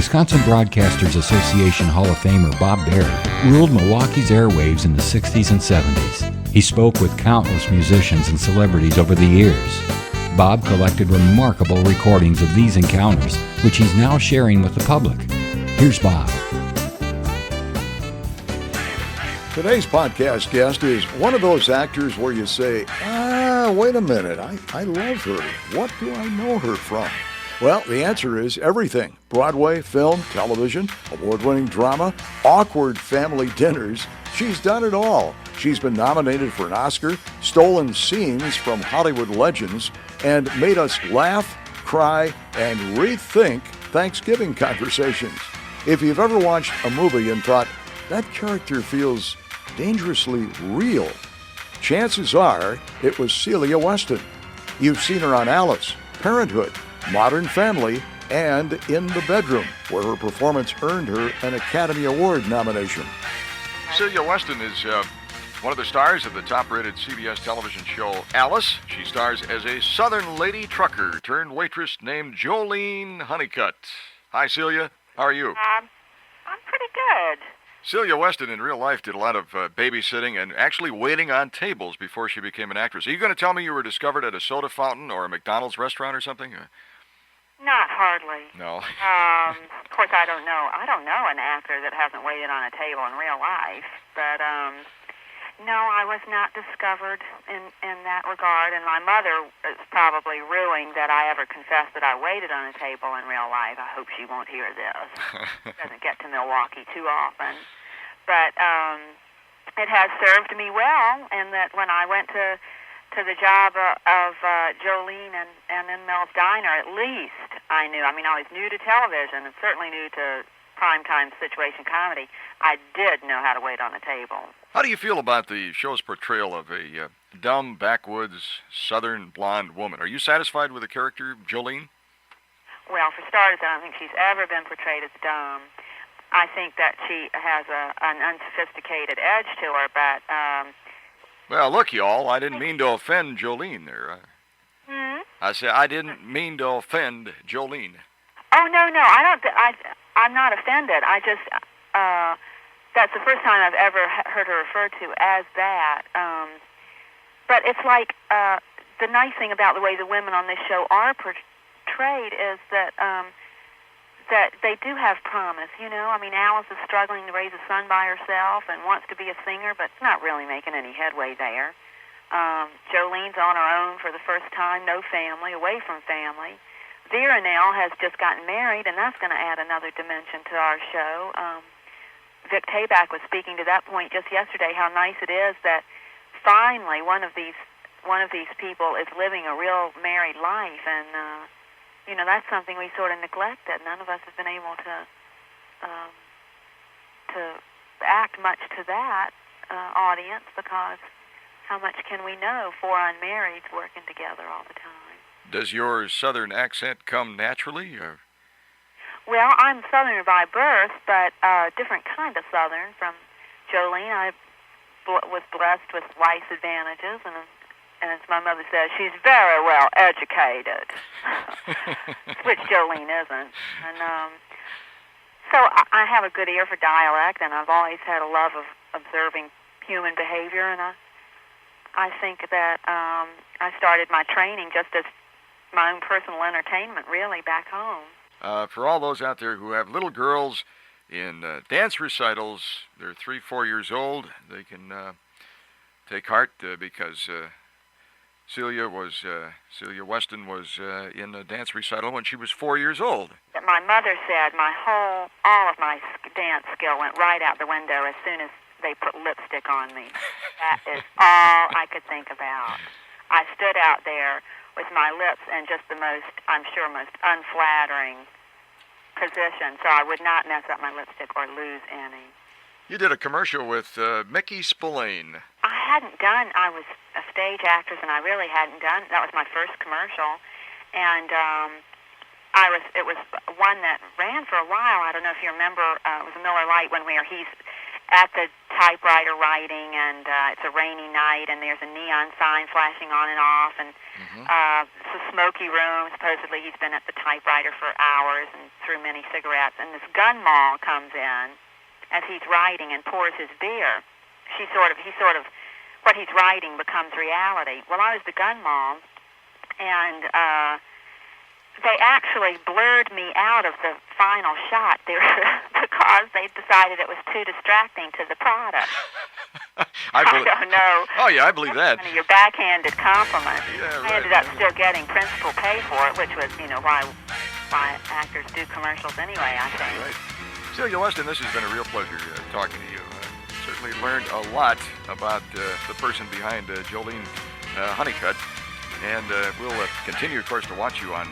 Wisconsin Broadcasters Association Hall of Famer Bob Berry ruled Milwaukee's airwaves in the 60s and 70s. He spoke with countless musicians and celebrities over the years. Bob collected remarkable recordings of these encounters, which he's now sharing with the public. Here's Bob. Today's podcast guest is one of those actors where you say, wait a minute, I love her. What do I know her from? Well, the answer is everything. Broadway, film, television, award-winning drama, awkward family dinners. She's done it all. She's been nominated for an Oscar, stolen scenes from Hollywood legends, and made us laugh, cry, and rethink Thanksgiving conversations. If you've ever watched a movie and thought, that character feels dangerously real, chances are it was Celia Weston. You've seen her on Alice, Parenthood, Modern Family, and In the Bedroom, where her performance earned her an Academy Award nomination. Celia Weston is one of the stars of the top-rated CBS television show Alice. She stars as a Southern lady trucker turned waitress named Jolene Honeycutt. Hi, Celia. How are you? I'm pretty good. Celia Weston in real life did a lot of babysitting and actually waiting on tables before she became an actress. Are you going to tell me you were discovered at a soda fountain or a McDonald's restaurant or something? Not hardly. No. Of course, I don't know an actor that hasn't waited on a table in real life. But, no, I was not discovered in that regard. And my mother is probably ruing that I ever confessed that I waited on a table in real life. I hope she won't hear this. Doesn't get to Milwaukee too often. But it has served me well, and that when I went to the job of Jolene and in Mel's Diner, at least I knew. I mean, I was new to television and certainly new to primetime situation comedy. I did know how to wait on a table. How do you feel about the show's portrayal of a dumb, backwoods, southern blonde woman? Are you satisfied with the character, Jolene? Well, for starters, I don't think she's ever been portrayed as dumb. I think that she has an unsophisticated edge to her, but... Well, look, y'all, I didn't mean to offend Jolene there. I said I didn't mean to offend Jolene. Oh, no, I'm not offended. I just... that's the first time I've ever heard her referred to as that. But it's like the nice thing about the way the women on this show are portrayed is that that they do have promise, you know. I mean, Alice is struggling to raise a son by herself and wants to be a singer, but not really making any headway there. Jolene's on her own for the first time, no family, away from family. Vera now has just gotten married, and that's going to add another dimension to our show. Vic Tayback was speaking to that point just yesterday, how nice it is that finally one of these people is living a real married life, and you know, that's something we sort of neglected. None of us have been able to act much to that audience, because how much can we know, four unmarrieds working together all the time? Does your southern accent come naturally, or? Well, I'm Southerner by birth, but a different kind of Southern from Jolene. I was blessed with life's advantages, and as my mother says, she's very well educated, which Jolene isn't. And so I have a good ear for dialect, and I've always had a love of observing human behavior, and I think that I started my training just as my own personal entertainment, really, back home. For all those out there who have little girls in dance recitals, they're 3-4 years old, they can take heart because Celia Weston was in a dance recital when she was 4 years old. My mother said all of my dance skill went right out the window as soon as they put lipstick on me. That is all I could think about. I stood out there with my lips in just the most unflattering position, so I would not mess up my lipstick or lose any. You did a commercial with Mickey Spillane. I was a stage actress, and I really hadn't done, that was my first commercial, and it was one that ran for a while. I don't know if you remember, it was Miller Lite he's at the typewriter writing, and it's a rainy night, and there's a neon sign flashing on and off, and it's a smoky room. Supposedly he's been at the typewriter for hours and through many cigarettes, and this gun mall comes in as he's writing and pours his beer. He sort of, what he's writing becomes reality. Well, I was the gun mom, and they actually blurred me out of the final shot there because they decided it was too distracting to the product. I don't know. Oh, yeah, I believe that. Kind of your backhanded compliment. Yeah, right. I ended up still getting principal pay for it, which was, why actors do commercials anyway, I think. Right. Celia Weston, this has been a real pleasure talking to you. Certainly learned a lot about the person behind Jolene Honeycutt. And we'll continue, of course, to watch you on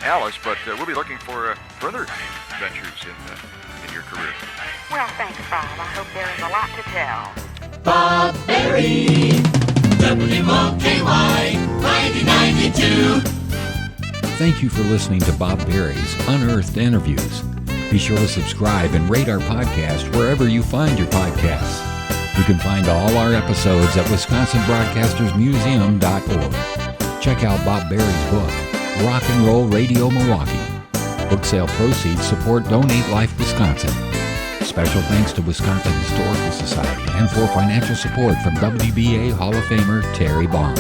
Alice, but we'll be looking for further ventures in your career. Well, thanks, Bob. I hope there is a lot to tell. Bob Berry, WOKY 9092. Thank you for listening to Bob Berry's Unearthed Interviews. Be sure to subscribe and rate our podcast wherever you find your podcasts. You can find all our episodes at WisconsinBroadcastersMuseum.org. Check out Bob Berry's book, Rock and Roll Radio Milwaukee. Book sale proceeds support Donate Life Wisconsin. Special thanks to Wisconsin Historical Society and for financial support from WBA Hall of Famer Terry Bond.